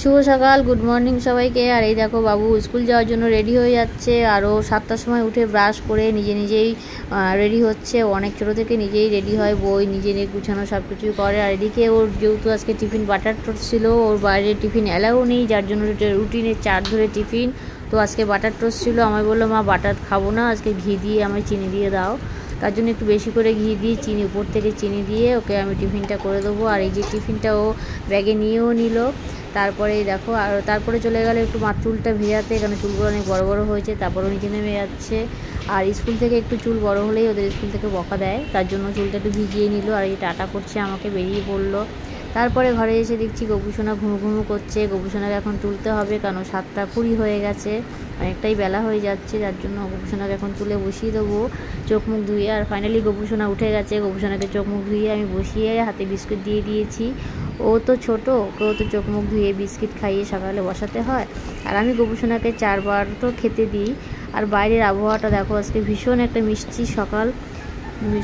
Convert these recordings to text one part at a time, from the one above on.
শুভ সকাল, good morning সবাইকে। আর এই দেখো বাবু স্কুল যাওয়ার জন্য রেডি হয়ে যাচ্ছে। আরও 7টার সময় উঠে ব্রাশ করে নিজেই রেডি হচ্ছে। ও অনেক ছোটো থেকে নিজেই রেডি হয়, বই নিজে গুছানো সব কিছুই করে। আর এদিকে ওর যেহেতু আজকে টিফিন বাটার টোস্ট ছিল, ওর বাইরে টিফিন অ্যালাউ নেই, যার জন্য রুটিনে 4 ধরে টিফিন। তো আজকে বাটার টোস্ট ছিল। আমায় বললো মা বাটার খাবো না, আজকে ঘি দিয়ে আমায় চিনি দিয়ে দাও। তার জন্য একটু বেশি করে ঘি দিয়ে চিনি উপর থেকে চিনি দিয়ে ওকে আমি টিফিনটা করে দেবো। আর এই যে টিফিনটা ও ব্যাগে নিয়েও নিল। তারপরে দেখো, আর তারপরে চলে গেল একটু চুলটা ভেজাতে, কারণ চুলগুলো অনেক বড় বড় হয়েছে। তারপরও নিচে নেমে যাচ্ছে। আর স্কুল থেকে একটু চুল বড় হলেই ওদের স্কুল থেকে বকা দেয়, তার জন্য চুলটা একটু ভিজিয়ে নিল। আর এই টাটা করছে আমাকে, বেরিয়ে পড়লো। তারপরে ঘরে এসে দেখছি গোপুসোনা ঘুমু করছে। গোপুসোনাকে এখন তুলতে হবে, কারণ 7টা 20 হয়ে গেছে, অনেকটাই বেলা হয়ে যাচ্ছে। যার জন্য গোপুসোনাকে এখন তুলে বসিয়ে দেবো চোখ মুখ ধুয়ে। আর ফাইনালি গোপুসোনা উঠে গেছে। গোপুসোনাকে চোখ মুখ ধুয়ে আমি বসিয়ে হাতে বিস্কুট দিয়ে দিয়েছি। ও তো ছোটো, ওকেও তো চোখ মুখ ধুয়ে বিস্কিট খাইয়ে সকালে বসাতে হয়। আর আমি গোপুসোনাকে 4বার তো খেতে দিই। আর বাইরের আবহাওয়াটা দেখো, আজকে ভীষণ একটা মিষ্টি সকাল।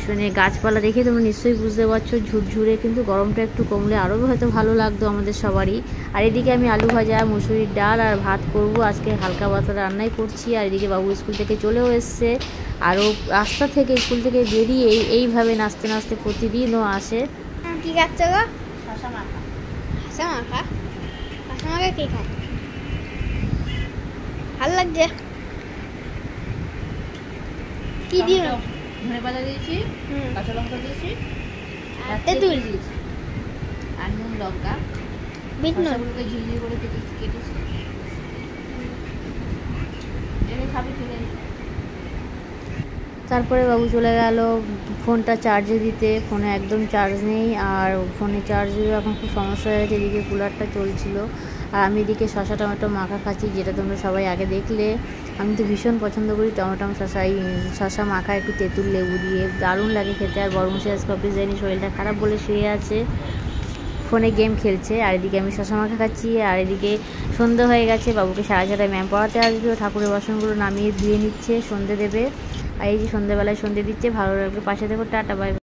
মানে গাছপালা দেখে তোমরা নিশ্চয়ই বুঝতে পারছো ঝুরঝুরে, কিন্তু গরমটা একটু কমলে আরও হয়তো ভালো লাগতো আমাদের সবারই। আর এদিকে আমি আলু ভাজা, মুসুরির ডাল আর ভাত করব, আজকে হালকা পাতলা রান্নাই করছি। আর এদিকে বাবু স্কুল থেকে চলেও এসছে। আরও রাস্তা থেকে স্কুল থেকে বেরিয়ে এইভাবে নাচতে নাচতে প্রতিদিনও আসে। কি খাচ্ছ গো? শশা মাখা। শশা মাখা? শশা মাখা কে খায়? ভালো লাগছে। কি দিও? ধনে পাতা দিয়েছি, কাঁচা লঙ্কা দিয়েছি, আর তেঁতুল দিয়েছি, আর নুন লঙ্কা, বিট নুন শসাগুলোকে ঝিলঝিল করে কেটেছি। খাবি চলে। তারপরে বাবু চলে গেল ফোনটা চার্জে দিতে। ফোনে একদম চার্জ নেই, আর ফোনে চার্জ দিলে এখন খুব সমস্যা হয়ে গেছে। এদিকে কুলারটা চলছিল, আর আমি এদিকে শসা টমেটো মাখা খাচ্ছি, যেটা তোমরা সবাই আগে দেখলে। আমি তো ভীষণ পছন্দ করি টমেটো শসা, এই শসা মাখা একটু তেঁতুল লেবু দিয়ে, দারুণ লাগে খেতে। আর বড় মশাই আজকে অফিস যায়নি, শরীরটা খারাপ বলে শুয়ে আছে, ফোনে গেম খেলছে। আর এদিকে আমি শসা মাখা খাচ্ছি। আর এদিকে সন্ধে হয়ে গেছে, বাবুকে 7:30 ম্যাম পড়াতে আসবে। ঠাকুরের বাসনগুলো নামিয়ে ধুয়ে নিচ্ছে, সন্ধে দেবে। আর এই যে সন্ধ্যেবেলায় সন্ধে দিচ্ছে। ভালো লাগবে, পাশে দেখো। Tata, by.